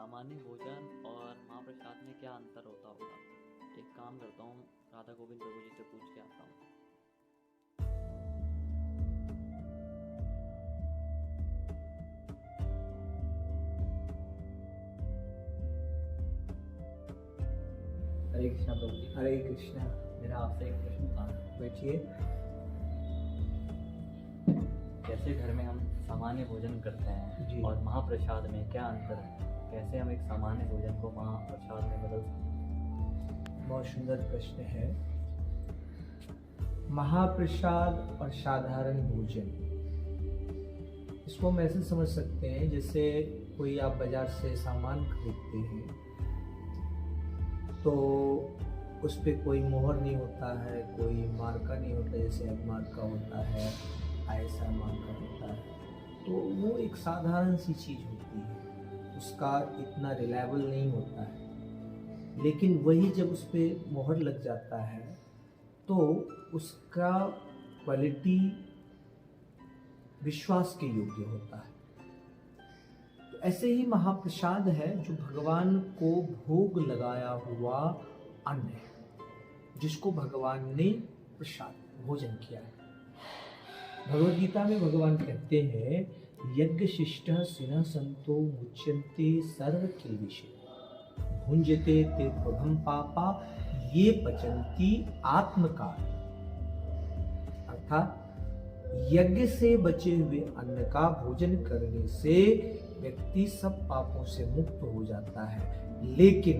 सामान्य भोजन और महाप्रसाद में क्या अंतर होता होगा? एक काम करता हूँ, राधा गोविंद प्रभु जी से पूछ के आता हूँ। हरे कृष्णा प्रभु जी। हरे कृष्णा। मेरा आपसे एक प्रश्न था। बैठिए। कैसे घर में हम सामान्य भोजन करते हैं जी। और महाप्रसाद में क्या अंतर है? कैसे हम एक सामान्य भोजन को महाप्रसाद में बदल सकते हैं? बहुत सुंदर प्रश्न है। महाप्रसाद और साधारण भोजन, इसको हम ऐसे समझ सकते हैं जैसे कोई आप बाजार से सामान खरीदते हैं तो उस पर कोई मोहर नहीं होता है, कोई मार्का नहीं होता, जैसे एग मार्का होता है, ISI मार्का होता है, तो वो एक साधारण सी चीज़ होती है, उसका इतना रिलायबल नहीं होता है। लेकिन वही जब उस पर मोहर लग जाता है तो उसका क्वालिटी विश्वास के योग्य होता है। तो ऐसे ही महाप्रसाद है जो भगवान को भोग लगाया हुआ अन्न है, जिसको भगवान ने प्रसाद भोजन किया है। भगवद गीता में भगवान कहते हैं, यज्ञ शिष्ट सिना संतो मुच्यन्ते सर्व किल्बिषे भुंजते ते प्रभम पापा ये पचंती आत्मकार। अर्थात यज्ञ से बचे हुए अन्न का भोजन करने से व्यक्ति सब पापों से मुक्त हो जाता है। लेकिन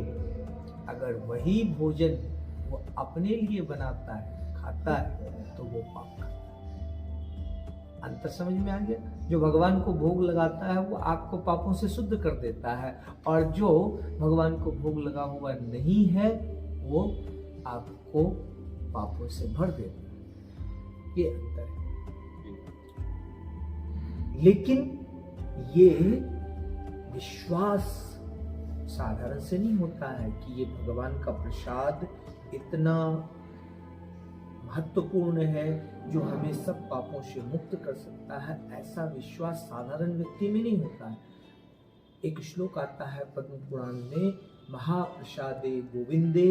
अगर वही भोजन वो अपने लिए बनाता है, खाता है, तो वो पाप करता है। अंतर समझ में आ गया? जो भगवान को भोग लगाता है वो आपको पापों से शुद्ध कर देता है, और जो भगवान को भोग लगा हुआ नहीं है वो आपको पापों से भर देता है। ये अंतर है। लेकिन ये विश्वास साधारण से नहीं होता है कि ये भगवान का प्रसाद इतना महत्वपूर्ण है जो हमें सब पापों से मुक्त कर सकता है। ऐसा विश्वास साधारण व्यक्ति में नहीं होता है। एक श्लोक आता है पद्म पुराण में, महाप्रसादे गोविंदे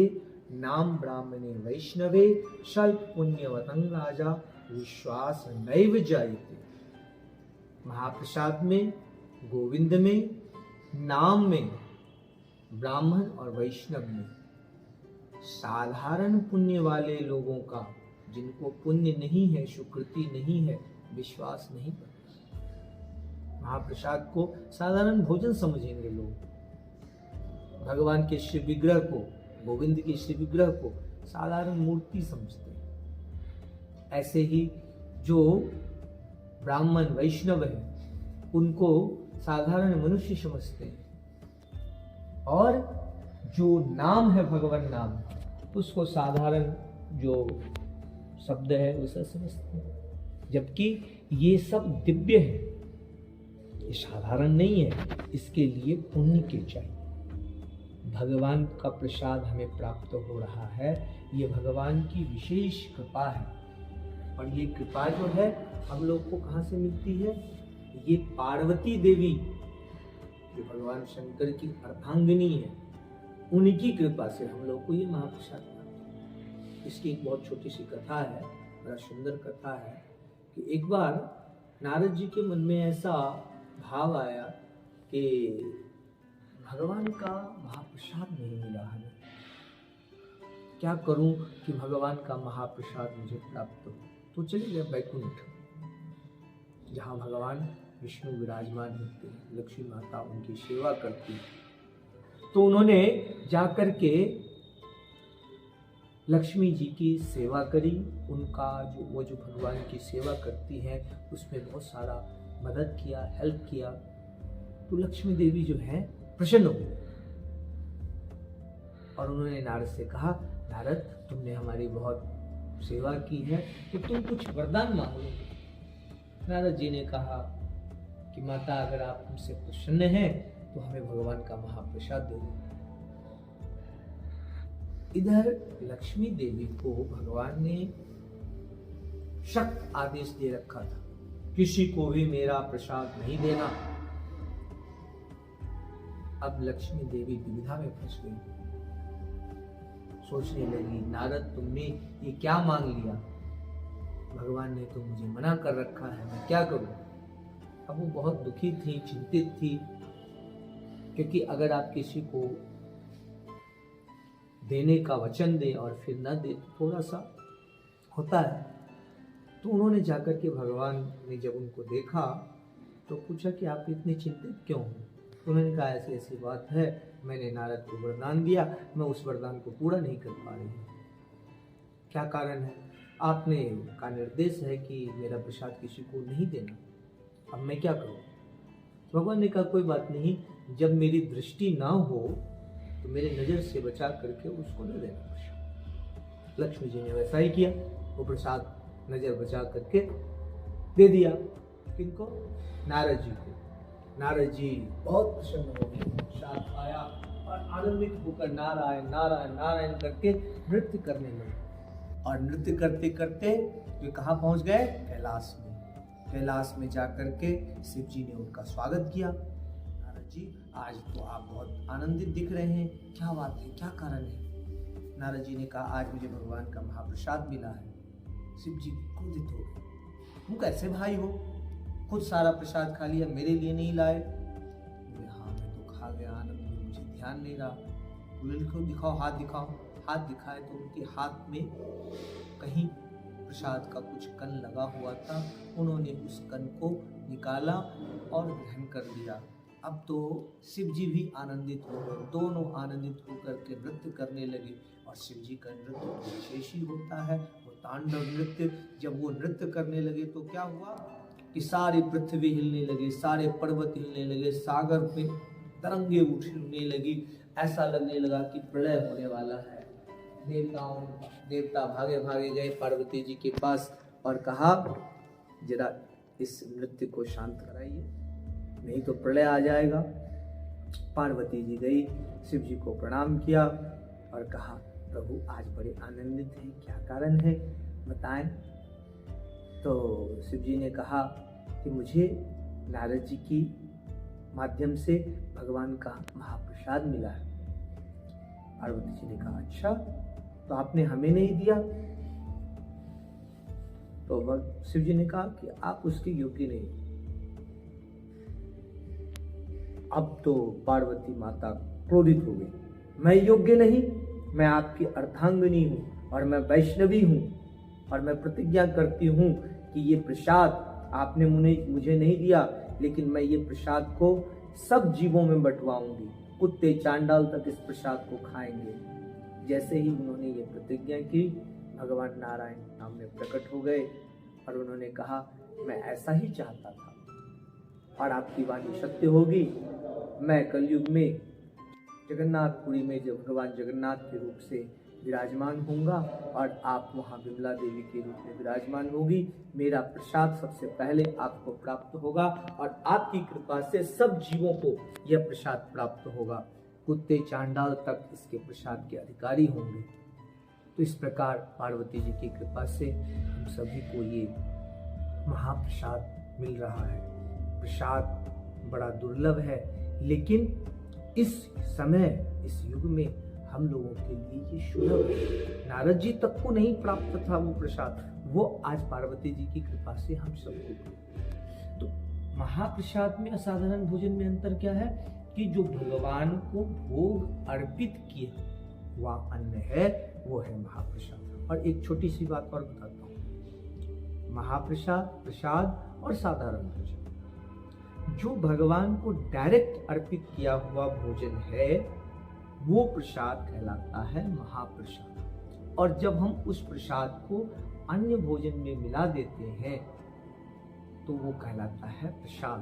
नाम ब्राह्मणे वैष्णवे स्वल्प पुण्यवतं राजा विश्वास नैव जायते। महाप्रसाद में, गोविंद में, नाम में, ब्राह्मण और वैष्णव में, साधारण पुण्य वाले लोगों का, जिनको पुण्य नहीं है, सुकृति नहीं है, विश्वास नहीं करता। महाप्रसाद को साधारण भोजन समझेंगे लोग। भगवान के श्री विग्रह को, गोविंद के श्री विग्रह को साधारण मूर्ति समझते हैं। ऐसे ही जो ब्राह्मण वैष्णव है उनको साधारण मनुष्य समझते हैं, और जो नाम है भगवान नाम, उसको साधारण जो शब्द है उसे समझते हैं। जबकि ये सब दिव्य है, ये साधारण नहीं है, इसके लिए पुण्य के चाहिए। भगवान का प्रसाद हमें प्राप्त हो रहा है, ये भगवान की विशेष कृपा है। और ये कृपा जो है हम लोग को कहाँ से मिलती है? ये पार्वती देवी जो भगवान शंकर की अर्धांगिनी है, उनकी कृपा से हम लोग को ये महाप्रसाद प्राप्त है। इसकी एक बहुत छोटी सी कथा है, बड़ा सुंदर कथा है कि एक बार नारद जी के मन में ऐसा भाव आया कि भगवान का महाप्रसाद नहीं मिला हमें, क्या करूं कि भगवान का महाप्रसाद मुझे प्राप्त हो। तो चले गए बैकुंठ, जहाँ भगवान विष्णु विराजमान होते हैं, लक्ष्मी माता उनकी सेवा करती है। तो उन्होंने जाकर के लक्ष्मी जी की सेवा करी। उनका जो भगवान की सेवा करती है उसमें बहुत सारा मदद किया, हेल्प किया। तो लक्ष्मी देवी जो है प्रसन्न हुई और उन्होंने नारद से कहा, नारद तुमने हमारी बहुत सेवा की है, तो तुम कुछ वरदान मांगो। नारद जी ने कहा कि माता, अगर आप हमसे प्रसन्न हैं तो हमें भगवान का महाप्रसाद दे दो। इधर लक्ष्मी देवी को भगवान ने सख्त आदेश दे रखा था, किसी को भी मेरा प्रसाद नहीं देना। अब लक्ष्मी देवी दुविधा में फंस गई, सोचने लगी नारद तुमने ये क्या मांग लिया, भगवान ने तो मुझे मना कर रखा है, मैं क्या करूं। अब वो बहुत दुखी थी, चिंतित थी, क्योंकि अगर आप किसी को देने का वचन दें और फिर न दे थोड़ा सा होता है। तो उन्होंने जाकर के भगवान ने जब उनको देखा तो पूछा कि आप इतने चिंतित क्यों हो। उन्होंने कहा ऐसी ऐसी बात है, मैंने नारद को वरदान दिया, मैं उस वरदान को पूरा नहीं कर पा रही हूँ। क्या कारण है? आपने का निर्देश है कि मेरा प्रसाद किसी को नहीं देना, अब मैं क्या करूँ। भगवान ने कहा कोई बात नहीं, जब मेरी दृष्टि ना हो तो मेरे नज़र से बचा करके उसको दे देना प्रसाद। लक्ष्मी जी ने वैसा ही किया, वो प्रसाद नज़र बचा करके दे दिया। किनको? नारद जी को। नारद जी बहुत प्रसन्न हो गए, प्रसाद आया और आनंदित होकर नारायण नारायण नारायण करके नृत्य करने लगे। और नृत्य करते करते वे कहाँ पहुँच गए? कैलाश में। कैलाश में जाकर के शिव जी ने उनका स्वागत किया। नारद जी आज तो आप बहुत आनंदित दिख रहे हैं, क्या बात है, क्या कारण है? नारद जी ने कहा आज मुझे भगवान का महाप्रसाद मिला है। शिव जी क्रोधित हो गए, तुम कैसे भाई हो, खुद सारा प्रसाद खा लिया, मेरे लिए नहीं लाए। हाँ मैं तो खा गया, आनंद में मुझे ध्यान नहीं रहा। बोले लिखो, दिखाओ, हाथ दिखाओ। हाथ दिखाए तो उनके हाथ में कहीं प्रसाद का कुछ कण लगा हुआ था। उन्होंने उस कण को निकाला और ग्रहण कर लिया। अब तो शिव जी भी आनंदित हो गए, दोनों आनंदित होकर के नृत्य करने लगे। और शिव जी का नृत्य तो विशेष ही होता है, वो तांडव नृत्य। जब वो नृत्य करने लगे तो क्या हुआ कि सारी पृथ्वी हिलने लगी, सारे पर्वत हिलने लगे, सागर में तरंगे उठने लगी, ऐसा लगने लगा कि प्रलय होने वाला है। देवता भागे भागे गए पार्वती जी के पास और कहा जरा इस नृत्य को शांत कराइए, नहीं तो प्रलय आ जाएगा। पार्वती जी गई, शिव जी को प्रणाम किया और कहा प्रभु आज बड़े आनंदित हैं, क्या कारण है बताएं। तो शिव जी ने कहा कि मुझे नारद जी की माध्यम से भगवान का महाप्रसाद मिला है। पार्वती जी ने कहा अच्छा, तो आपने हमें नहीं दिया। तो शिव जी ने कहा कि आप उसके योग्य नहीं। अब तो पार्वती माता क्रोधित हो गई, मैं योग्य नहीं, मैं आपकी अर्धांगिनी हूँ और मैं वैष्णवी हूँ और मैं प्रतिज्ञा करती हूँ कि ये प्रसाद आपने मुझे नहीं दिया, लेकिन मैं ये प्रसाद को सब जीवों में बंटवाऊंगी, कुत्ते चांडाल तक इस प्रसाद को खाएंगे। जैसे ही उन्होंने ये प्रतिज्ञा की, भगवान नारायण सामने प्रकट हो गए और उन्होंने कहा मैं ऐसा ही चाहता था और आपकी वाणी सत्य होगी। मैं कलयुग में जगन्नाथपुरी में जब भगवान जगन्नाथ के रूप से विराजमान होऊंगा और आप वहाँ विमला देवी के रूप में विराजमान होगी। मेरा प्रसाद सबसे पहले आपको प्राप्त होगा और आपकी कृपा से सब जीवों को यह प्रसाद प्राप्त होगा, कुत्ते चांडाल तक इसके प्रसाद के अधिकारी होंगे। तो इस प्रकार पार्वती जी की कृपा से हम सभी को ये महाप्रसाद मिल रहा है। प्रसाद बड़ा दुर्लभ है, लेकिन इस समय इस युग में हम लोगों के लिए ये सुलभ है। नारद जी तक को नहीं प्राप्त था वो प्रसाद, वो आज पार्वती जी की कृपा से हम सबको। तो महाप्रसाद में असाधारण भोजन में अंतर क्या है कि जो भगवान को भोग अर्पित किए हुआ अन्न है वो है महाप्रसाद। और एक छोटी सी बात और बताता हूँ, महाप्रसाद, प्रसाद और साधारण भोजन, जो भगवान को डायरेक्ट अर्पित किया हुआ भोजन है वो प्रसाद कहलाता है महाप्रसाद। और जब हम उस प्रसाद को अन्य भोजन में मिला देते हैं तो वो कहलाता है प्रसाद।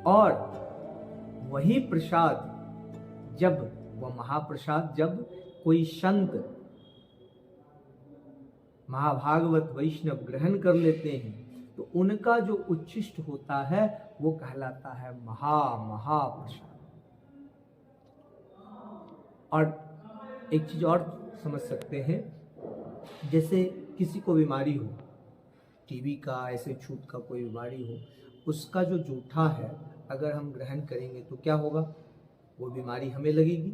और वही प्रसाद जब वह महाप्रसाद जब कोई संत महाभागवत वैष्णव ग्रहण कर लेते हैं तो उनका जो उच्छिष्ट होता है वो कहलाता है महाप्रसाद। और एक चीज और समझ सकते हैं, जैसे किसी को बीमारी हो, टीबी का, ऐसे छूत का कोई बीमारी हो, उसका जो जूठा है अगर हम ग्रहण करेंगे तो क्या होगा, वो बीमारी हमें लगेगी।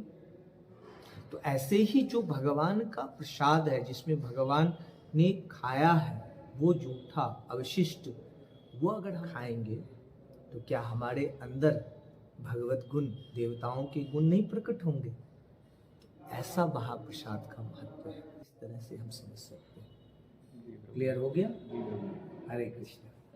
तो ऐसे ही जो भगवान का प्रसाद है, जिसमें भगवान ने खाया है वो जूठा अवशिष्ट, वो अगर हम खाएंगे तो क्या हमारे अंदर भगवत गुण, देवताओं के गुण नहीं प्रकट होंगे? ऐसा महाप्रसाद का महत्व है, इस तरह से हम समझ सकते हैं। क्लियर हो गया? हरे कृष्ण।